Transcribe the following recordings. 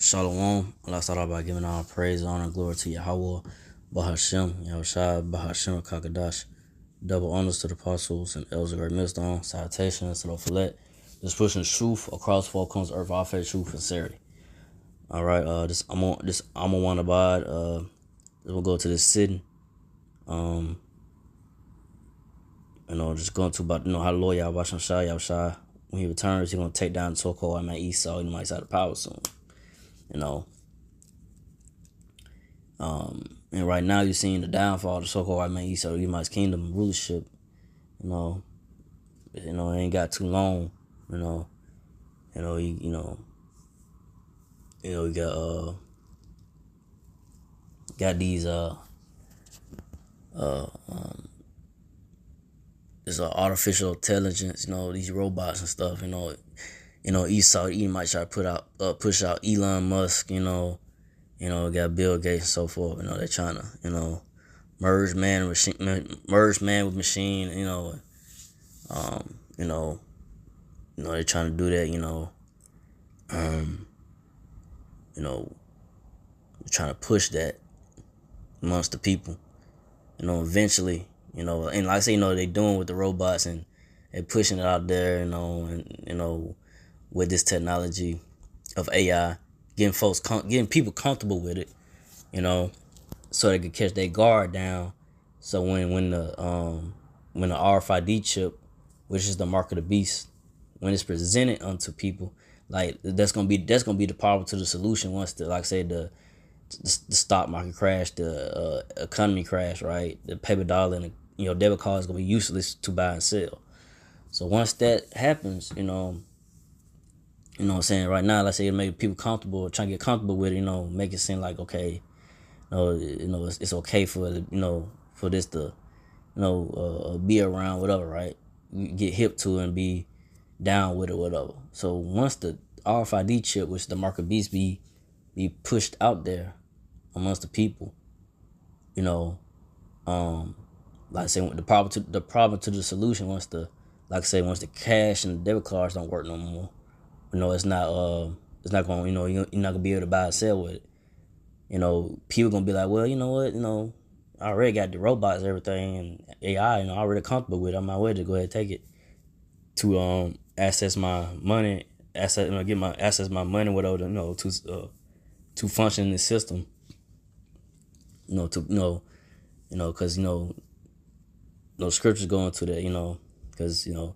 Shalom. Allah start out by giving all praise, honor, and glory to Yahweh, Bahashem, Yahushua, Bahashem, Kakadash. Double honors to the apostles and elders of great millstone. Salutations to the Filet. Just pushing truth across four corners of earth, all faith, truth, and sincerity. All right, I'm on one abide. We'll go to this sitting. Just going to about how the Lord Yahushua, when he returns, he's gonna take down the so-called man Esau. He might have the power soon. And right now you're seeing the downfall of the so-called white man Esau, the Edomite's kingdom rulership. It ain't got too long. We got these this artificial intelligence. These robots and stuff. Esau, the Edomite try to push out Elon Musk. We got Bill Gates and so forth. They're trying to, merge man with machine. They're trying to do that. They're trying to push that amongst the people. Eventually, and like I say, they're doing with the robots and they're pushing it out there. And with this technology of AI, getting people comfortable with it. So they could catch their guard down. So when the RFID chip, which is the mark of the beast, when it's presented unto people, like that's gonna be the power to the solution once the stock market crash, the economy crash, right? The paper dollar and debit card is gonna be useless to buy and sell. So once that happens, what I'm saying, right now, let's say it make people comfortable, trying to get comfortable with it, make it seem like okay, it's okay for for this to be around, whatever, right? You get hip to it and be down with it, whatever. So once the RFID chip, which is the mark of beast, be pushed out there amongst the people, like I say, the problem to the solution, once the cash and the debit cards don't work no more, it's not going, you're not gonna be able to buy and sell with it. People gonna be like, well, you know what, I already got the robots and everything and AI, I'm already comfortable with it. I'm my way to go ahead and take it to access my money, access my money without to function in the system. Because scriptures go into that, because you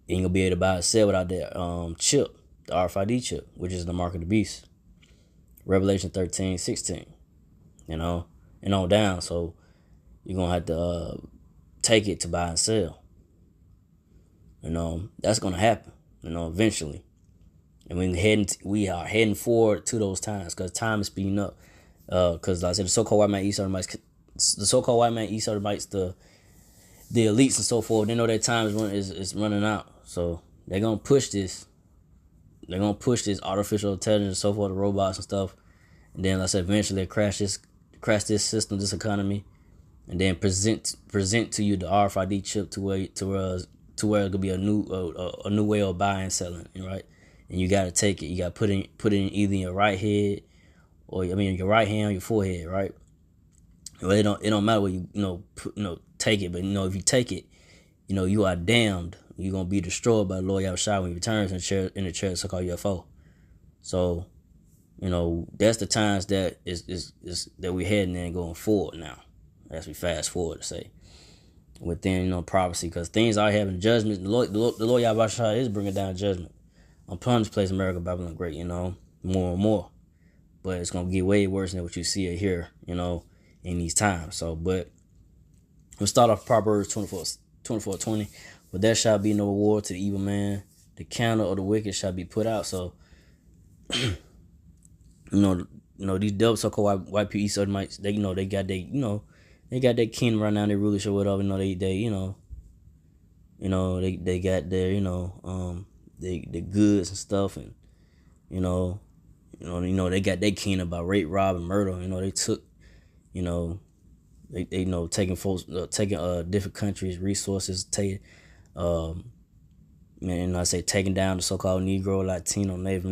ain't gonna be able to buy and sell without that chip, the RFID chip, which is the mark of the beast. Revelation 13:16, and on down. So you're gonna have to take it to buy and sell. That's gonna happen. Eventually, and we are heading forward to those times because time is speeding up. Because like I said, the so-called white man Esau mites, the elites and so forth, they know their time is running out. So they're gonna push this. They're gonna push this artificial intelligence and so forth, the robots and stuff, and then like I said, eventually they crash this system, this economy, and then present to you the RFID chip to where it could be a new way of buying and selling, right? And you gotta take it. You gotta put it in either your right head or your right hand or your forehead, right? Well, it don't matter what take it, but if you take it, you are damned. You're gonna be destroyed by the Lord Yahushua when he returns in the chariot so-called UFO. So, that's the times that is that we're heading in going forward now, as we fast forward to say within prophecy, because things are having judgment. The Lord Yahushua is bringing down judgment upon this place, America, Babylon Great. More and more, but it's gonna get way worse than what you see here, in these times. So, but we'll start off Proverbs 24:20. But there shall be no reward to the evil man. The counter of the wicked shall be put out. So, these devil so-called white people, Esau mites, they got their kingdom right now, their rulership, whatever. They got their the goods and stuff, and they got their kingdom about rape, rob, and murder. They took taking folks, taking different countries' resources, taking Man, I say taking down the so-called Negro, Latino, Native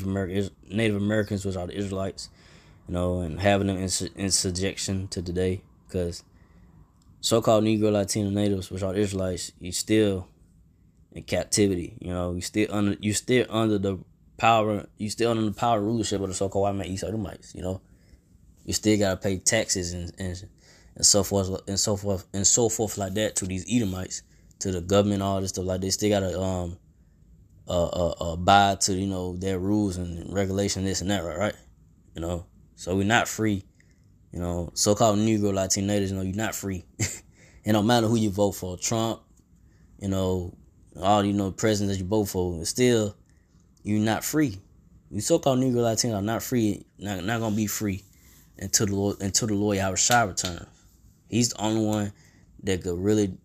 Americans, which are the Israelites, and having them in subjection to today, because so-called Negro, Latino, natives, which are the Israelites, you still in captivity. You still under the power, rulership of the so-called white man Esau Edomites. You still gotta pay taxes and so forth like that to these Edomites, to the government, all this stuff like this. They gotta abide to their rules and regulation, this and that, right? So we're not free. So-called Negro, Latino natives, you're not free. It don't matter who you vote for, Trump, all presidents that you vote for, still you're not free. You so-called Negro, Latino are not free, not gonna be free until the Lord Yahushua returns. He's the only one that could really,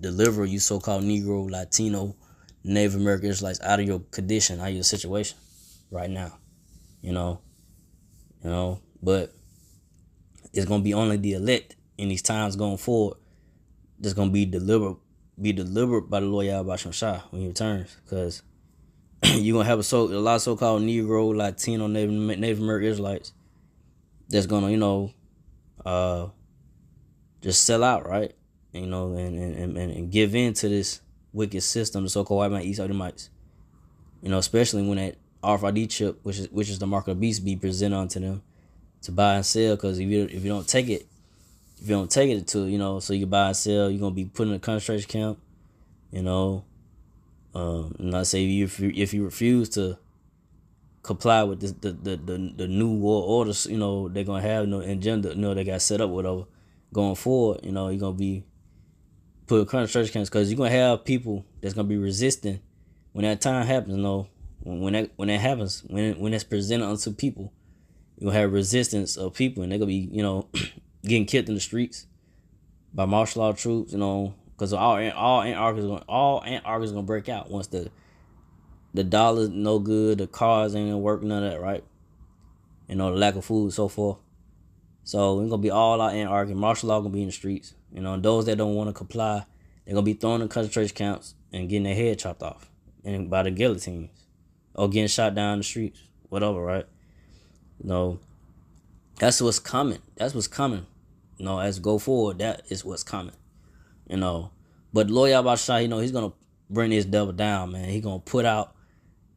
deliver you so-called Negro, Latino, Native American Israelites out of your condition, out of your situation right now. But it's gonna be only the elect in these times going forward that's gonna be delivered by the Lord Yahushua when he returns, because you're gonna have a lot of so-called Negro, Latino, Native American Israelites that's gonna just sell out, right? And give in to this wicked system, the so-called white man Esau Edomites. Especially when that RFID chip, which is the mark of the beast, be presented unto them to buy and sell. Because if you don't take it, to so you can buy and sell, you're gonna be put in a concentration camp. And I say if you refuse to comply with this, the new world orders, they're gonna have agenda, they got set up whatever going forward. You're gonna be put in concentration camps, because you're gonna have people that's gonna be resisting when that time happens. When that happens, when that's presented unto people, you're gonna have resistance of people, and they're gonna be getting killed in the streets by martial law troops. Because all Antarctica is gonna break out once the dollar's no good, the cars ain't gonna work, none of that, right? The lack of food, so forth. So it's gonna be all out Antarctica. Martial law gonna be in the streets. Those that don't want to comply, they're gonna be thrown in concentration camps and getting their head chopped off, and by the guillotines, or getting shot down the streets, whatever, right? That's what's coming. As go forward, that is what's coming. But Lord Yahushua, he's gonna bring this devil down, man. He's gonna put out.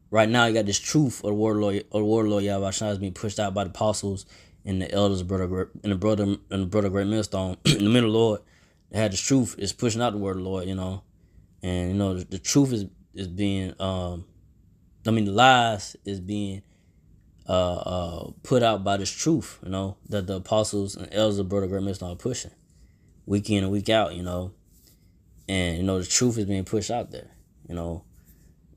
Right now, you got this truth of the word of Lord Yahushua is being pushed out by the apostles and the elders, the brother great millstone. In the middle, Lord, they had this truth is pushing out the word of the Lord, and the truth is being the lies is being put out by this truth, that the apostles and elders of brother great millstone are pushing week in and week out, and the truth is being pushed out there,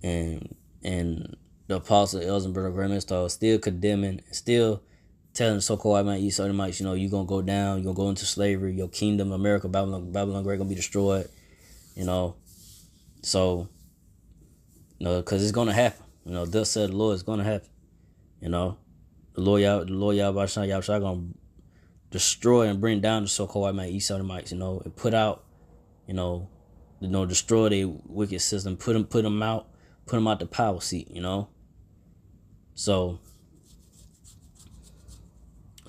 and the apostles, elders, and brother great millstone are still condemning, still telling the so-called white man Esau Edomites, you're gonna go down, you're gonna go into slavery, your kingdom, America, Babylon Great, gonna be destroyed, so, because it's gonna happen, thus said the Lord, it's gonna happen, the Lord Yahushua gonna destroy and bring down the so-called white man Esau Edomites, and put out, destroy their wicked system, put them out the power seat, So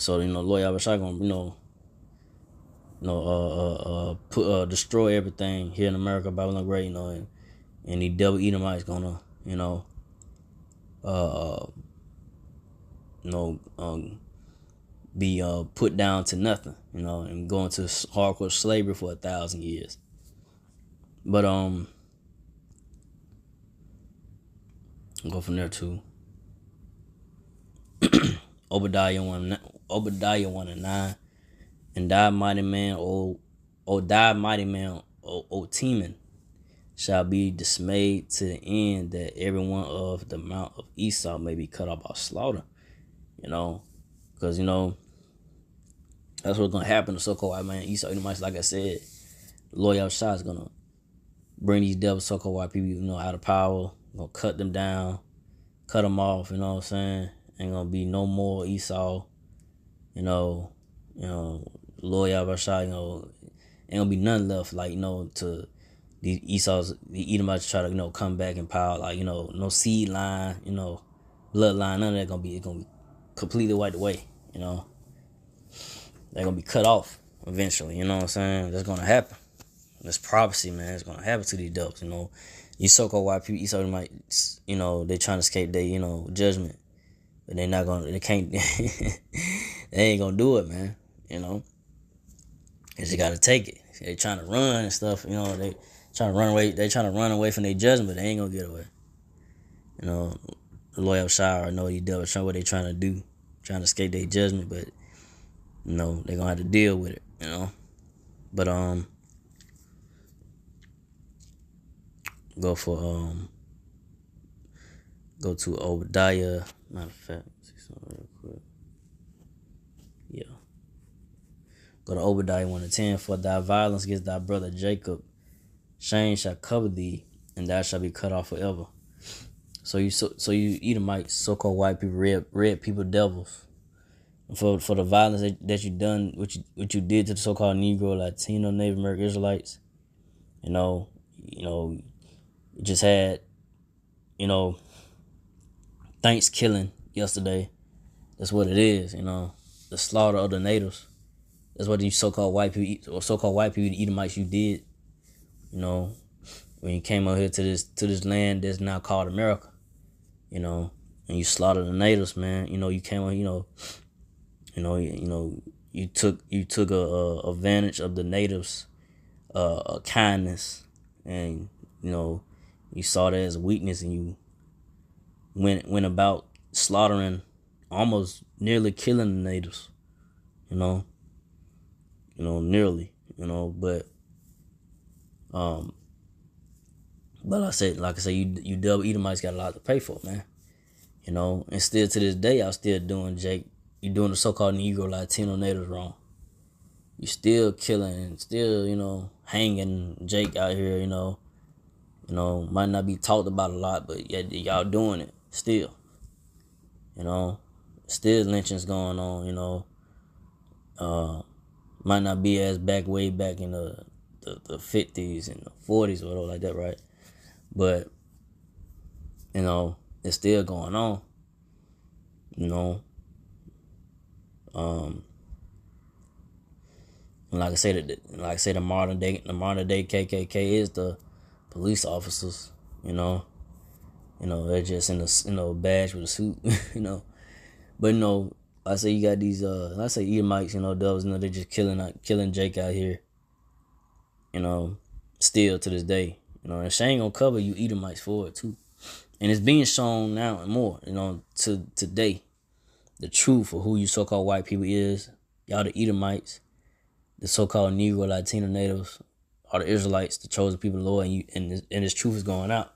Lord Yahushua gonna destroy everything here in America, Babylon Great, and the devil Edomites gonna be put down to nothing, and go into hardcore slavery for 1,000 years. But go from there too. Obadiah 1:9, and thy mighty man, O Teman, shall be dismayed to the end, that every one of the mount of Esau may be cut off by slaughter. Because that's what's gonna happen to so-called white man Esau Edomites. Like I said, the Lord Yahushua is gonna bring these devil so-called white people, out of power, gonna cut them down, cut them off. You know what I'm saying? Ain't gonna be no more Esau. Lord Yahushua, ain't gonna be none left, like, to the Edomites try to come back in power, like no seed line, bloodline, none of that gonna be completely wiped away. They're gonna be cut off eventually. You know what I'm saying? That's gonna happen. That's prophecy, man. It's gonna happen to these dubs. These so-called white people, Esau might, they trying to escape their, judgment, but they're not gonna. They can't. They ain't gonna do it, man. Cause you gotta take it. They trying to run and stuff. They trying to run away. They trying to run away from their judgment, but they ain't gonna get away. The loyal Shire, I know these devils trying what they trying to do, trying to escape their judgment, but they gonna have to deal with it. But go to Obadiah. Matter of fact, see something real quick. Yeah. Go to Obadiah 1:10. For thy violence against thy brother Jacob, shame shall cover thee, and thou shalt be cut off forever. So you Edomites, so-called white people, red people, devils, for the violence that you done, what you did to the so-called Negro, Latino, Native American Israelites. You just had, Thanksgiving yesterday. That's what it is. The slaughter of the natives. That's what these so-called white people, the Edomites, you did. When you came out here to this land that's now called America. And you slaughtered the natives, man. You came out, you took a advantage of the natives' kindness, and you saw that as a weakness, and you went about slaughtering, almost nearly killing the natives. Nearly, but like I said, you double Edomites got a lot to pay for, man. And still to this day, I'm still doing you doing the so-called Negro, Latino, natives wrong. You still killing and still, hanging Jake out here, might not be talked about a lot, but yeah, y'all doing it still. Still lynchings going on, might not be as way back in the 50s and the 40s or whatever like that, right? But, it's still going on, and like I said, the modern day KKK is the police officers, they're just in a badge with a suit, but I say you got these I say Edomites, devils, they just killing Jake out here, still to this day, and shame gonna cover you Edomites for it too, and it's being shown now and more, to today, the truth of who you so-called white people is. Y'all the Edomites, the so-called Negro, Latino, natives, are the Israelites, the chosen people of the Lord, and this truth is going out.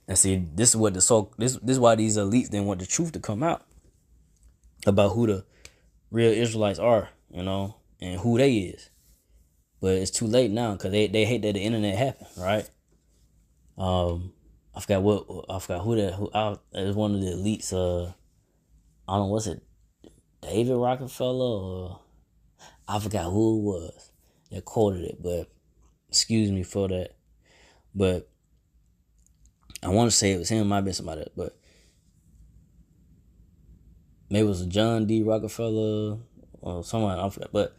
And see, this is what this is why these elites didn't want the truth to come out about who the real Israelites are, and who they is. But it's too late now, because they hate that the internet happened, right? I forgot who it was one of the elites. I don't know, was it David Rockefeller, or I forgot who it was that quoted it, but excuse me for that. But I want to say it was him, it might have been somebody else, but maybe it was John D. Rockefeller or someone, I forgot. But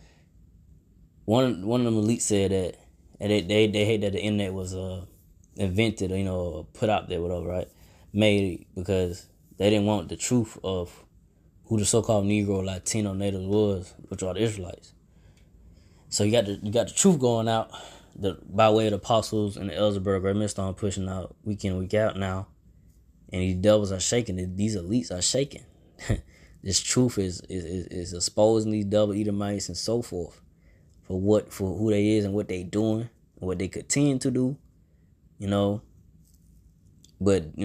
one of them elites said that, and they hate that the internet was invented, put out there, whatever, right? Made because they didn't want the truth of who the so-called Negro, Latino, natives was, which are the Israelites. So you got the truth going out, by way of the apostles and the Elzersburg Red Millstone pushing out week in, week out now, and these devils are shaking. These elites are shaking. This truth is exposing these double Edomites and so forth for who they is and what they doing and what they continue to do, But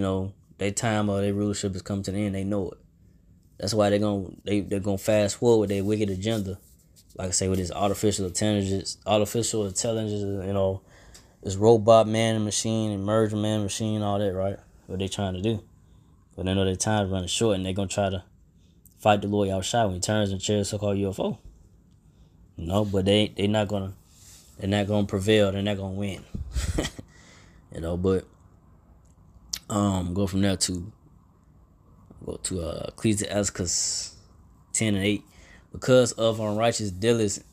their time or their rulership has come to the end. They know it. That's why they're gonna fast forward with their wicked agenda. Like I say, with this artificial intelligence, this robot man and machine, and merger man and machine, all that, right? What they trying to do. But they know their time's running short, and they're gonna try to fight the Lord outside when he turns and chair so-called UFO. But they're not gonna prevail. They're not gonna win. But go from there to Ecclesiastes 10:8. Because of unrighteous dealings,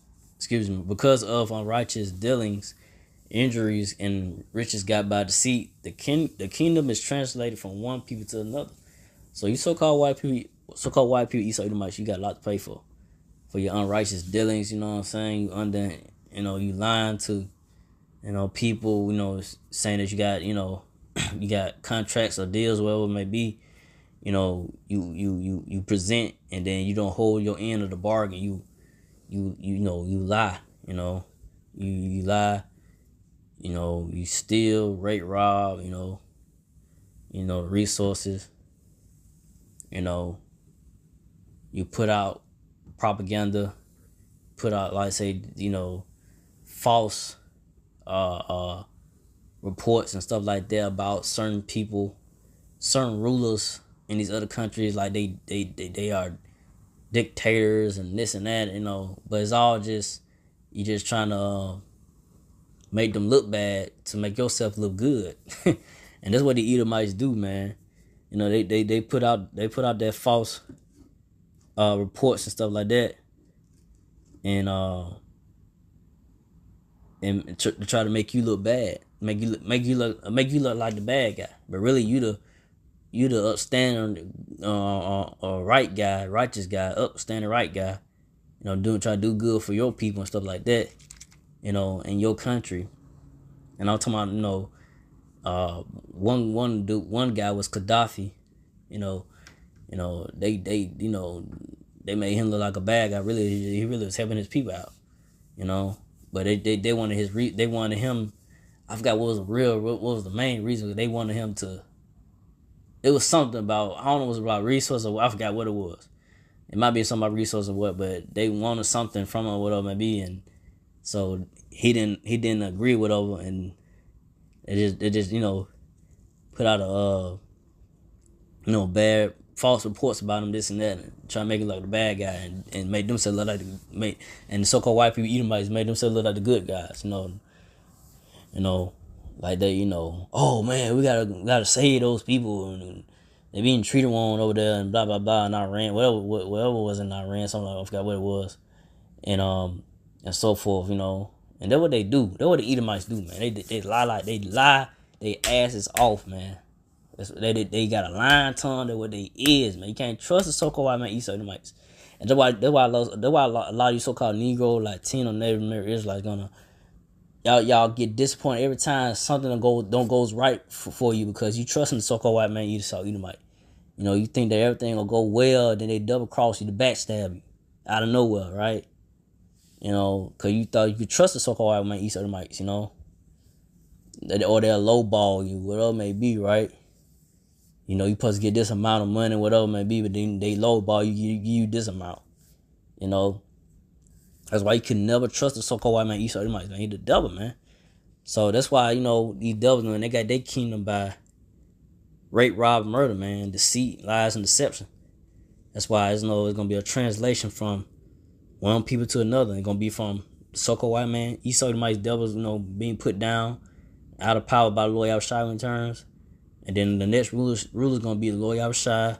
injuries, and riches got by deceit, the kingdom is translated from one people to another. So you so-called white people, Esau Edomites, you got a lot to pay for your unrighteous dealings. You know what I'm saying? You lying to, people, saying that you got, you got contracts or deals, whatever it may be. You present, and then you don't hold your end of the bargain. You lie. You lie. You steal, rape, rob. Resources. You put out propaganda, put out, like, say, false reports and stuff like that about certain people, certain rulers in these other countries, like they are dictators and this and that, but it's all just, you just trying to make them look bad to make yourself look good. And that's what the Edomites do, man. They put out that false reports and stuff like that, and to try to make you look bad, make you look like the bad guy, but really you the upstanding right guy, righteous guy, upstanding right guy. Try to do good for your people and stuff like that. In your country. And I'm talking about one guy was Gaddafi. They made him look like a bad guy. Really, he really was helping his people out. But they wanted they wanted him. I forgot what was the main reason. They wanted him to. It was something about, I don't know, it was about resources, or I forgot what it was. It might be something about resources or what, but they wanted something from him, whatever it may be, and so he didn't agree with over, and they just put out a bad false reports about him, this and that, and try to make it like the bad guy, and make themselves look like and the so-called white people, Edomites, made themselves look like the good guys. Like they, oh man, we gotta save those people, and they being treated wrong over there, and blah blah blah in Iran, whatever was in Iran, something like, I forgot what it was, and so forth, and that's what they do. That's what the Edomites do, man. They lie they asses off, man. They got a lying tongue. That's what they is, man. You can't trust the so-called white man, Esau Edomites, and that's why a lot of you so-called Negro, Latino, Native American Israelites gonna. Y'all get disappointed every time something don't goes right for you, because you trust in the so-called white man, Esau Edomite. You think that everything will go well, then they double cross you, to backstab you out of nowhere, right? Because you thought you could trust the so-called white man, Esau Edomites, or they'll lowball you, whatever it may be, right? You supposed to get this amount of money, whatever it may be, but then they lowball you, give you this amount. That's why you can never trust the so-called white man, Esau Edomites, man. He's the devil, man. So that's why, these devils, man, they got their kingdom by rape, rob, murder, man, deceit, lies, and deception. That's why it's going to be a translation from one people to another. It's going to be from the so-called white man, Esau Edomites, devils, being put down, out of power by the Lord Yahushua in turns. And then the next ruler's going to be the Lord Yahushua,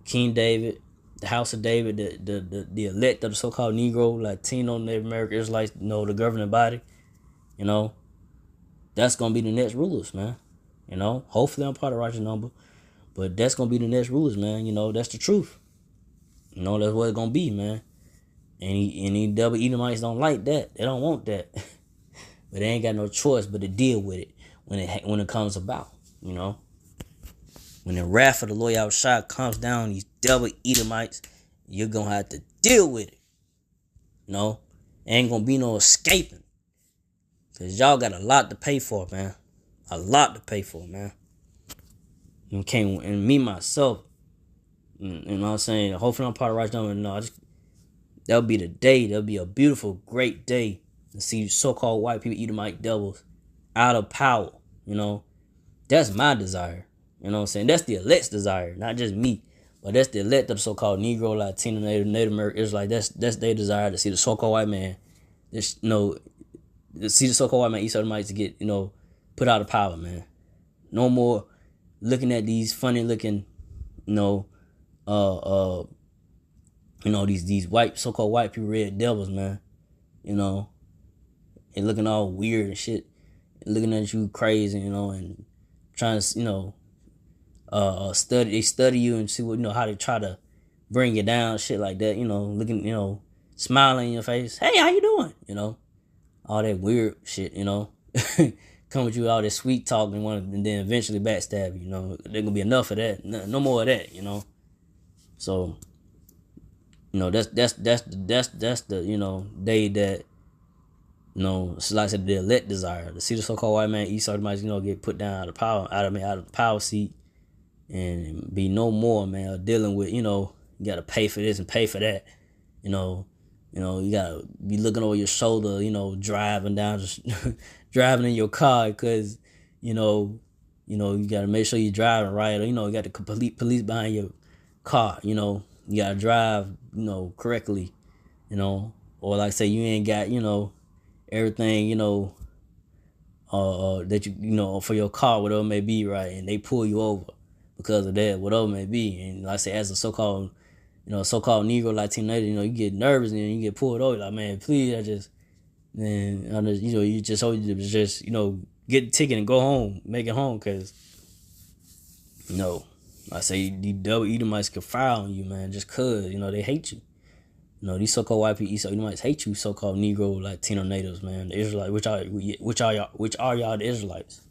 King David, the house of David, the elect of the so-called Negro, Latino, Native American Israelites, the governing body. That's gonna be the next rulers, man. Hopefully I'm part of the righteous number, but that's gonna be the next rulers, man. That's the truth. That's what it's gonna be, man. Any double Edomites don't like that. They don't want that, but they ain't got no choice but to deal with it when it comes about. When the wrath of the Lord Yahushua comes down, these devil Edomites, you're going to have to deal with it. Ain't going to be no escaping. Because y'all got a lot to pay for, man. A lot to pay for, man. And me, myself, you know what I'm saying? Hopefully I'm part of the right number. That'll be the day. That'll be a beautiful, great day to see so-called white people, Edomite devils, out of power. That's my desire. What I'm saying? That's the elect's desire, not just me. But that's the elect of the so-called Negro, Latino, Native American Israelites. That's their desire, to see the so-called white man. To see the so-called white man, Esau Edomites, to get, put out of power, man. No more looking at these funny looking, you know, these white so-called white people, red devils, man. You know, and looking all weird and shit, and looking at you crazy, and trying to, study you and see what, how they try to bring you down, shit like that, looking, smiling in your face. Hey, how you doing? All that weird shit, come with you all that sweet talk and then eventually backstab you. There gonna be enough of that. No more of that. So, that's the day that, it's like I said, the elect desire to see the so-called white man Esau might get put down out of the power seat, and be no more, man, dealing with, you gotta pay for this and pay for that. You gotta be looking over your shoulder, driving down, just driving in your car, because, you gotta make sure you're driving right, or, you got the police behind your car, you gotta drive, correctly, or like I say, you ain't got, everything, that for your car, whatever it may be, right, and they pull you over because of that, whatever it may be. And like I say, as a so-called Negro, Latino, you get nervous and you get pulled over. Like, man, please, you just get the ticket and go home, make it home, because, I say these double Edomites can fire on you, man, just cause, they hate you. These so-called white people, Edomites hate you, so-called Negro, Latino natives, man. The Israelites, which are y'all the Israelites?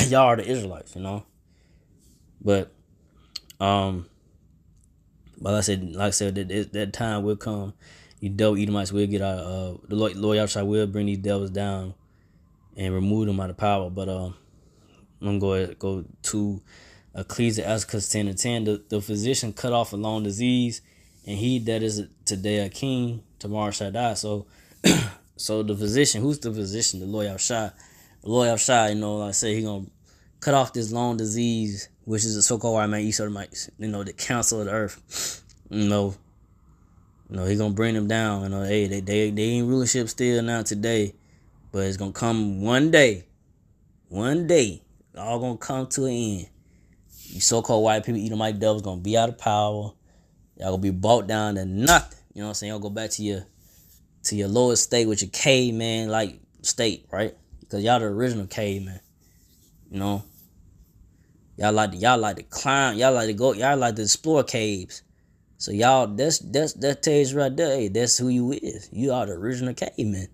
Y'all are the Israelites, But, like I said, that time will come. You double Edomites will get out. The Lord Yahshua will bring these devils down and remove them out of power. But I'm gonna go to Ecclesiastes 10:10. The physician cut off a long disease, and he that is today a king, tomorrow shall die. So, so the physician, who's the physician? The Lord Yahshua. The Lord Yahshua, like I said, he gonna cut off this long disease, which is the so-called white man Esau, the council of the earth. He gonna bring them down. Hey, they in rulership still now today, but it's gonna come one day, all gonna come to an end. You so-called white people, Edomite devils, gonna be out of power. Y'all gonna be brought down to nothing. You know what I'm saying? Y'all go back to your lowest state with your caveman like state, right? Because y'all the original caveman. Y'all like to climb, y'all like to go, y'all like to explore caves. So y'all, that tells you right there, hey, that's who you is. You are the original caveman.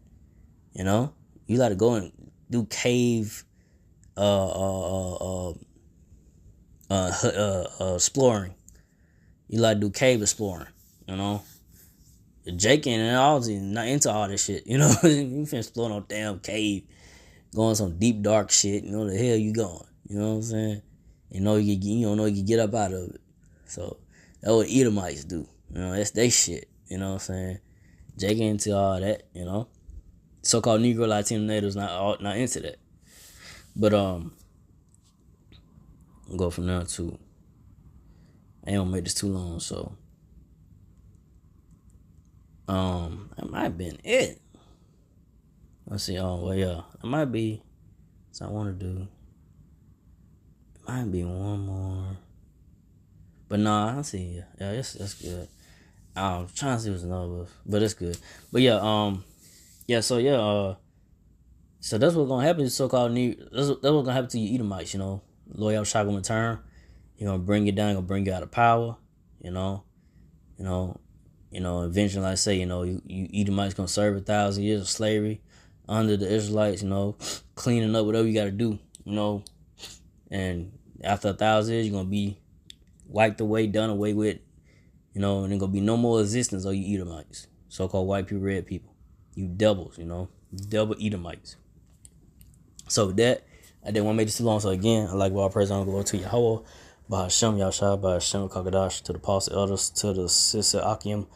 You like to go and do cave exploring. You like to do cave exploring, Jake and all not into all this shit, You finna explore no damn cave, going some deep dark shit, the hell you going, you know what I'm saying? You can get up out of it. So that's what Edomites do. That's they shit. You know what I'm saying? Jake into all that, So-called Negro Latino natives not into that. But I'll go from there to, I ain't gonna make this too long, so that might have been it. Let's see, it might be, so I wanna do, might be one more, but nah, I see. Yeah, that's good. I'm trying to see what's another, but it's good. But so that's what's gonna happen to so-called that's what's gonna happen to you Edomites. Lord Yahshua gonna return. He gonna bring you down. Gonna bring you out of power. Eventually, like I say, you Edomites gonna serve 1,000 years of slavery under the Israelites. Cleaning up whatever you gotta do. And after 1,000 years, you're gonna be wiped away, done away with, and there's gonna be no more existence of you Edomites, so-called white people, red people, you devils, double Edomites. So with that, I didn't want to make this too long. So again, I like all praise on glory to Yahweh, by Hashem Yahshua, by Hashem Kakadash, to the apostle elders, to the sister Akim,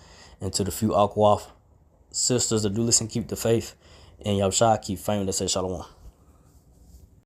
and to the few Akwaf sisters that do listen, keep the faith, and Yahshua keep fighting to say Shalom.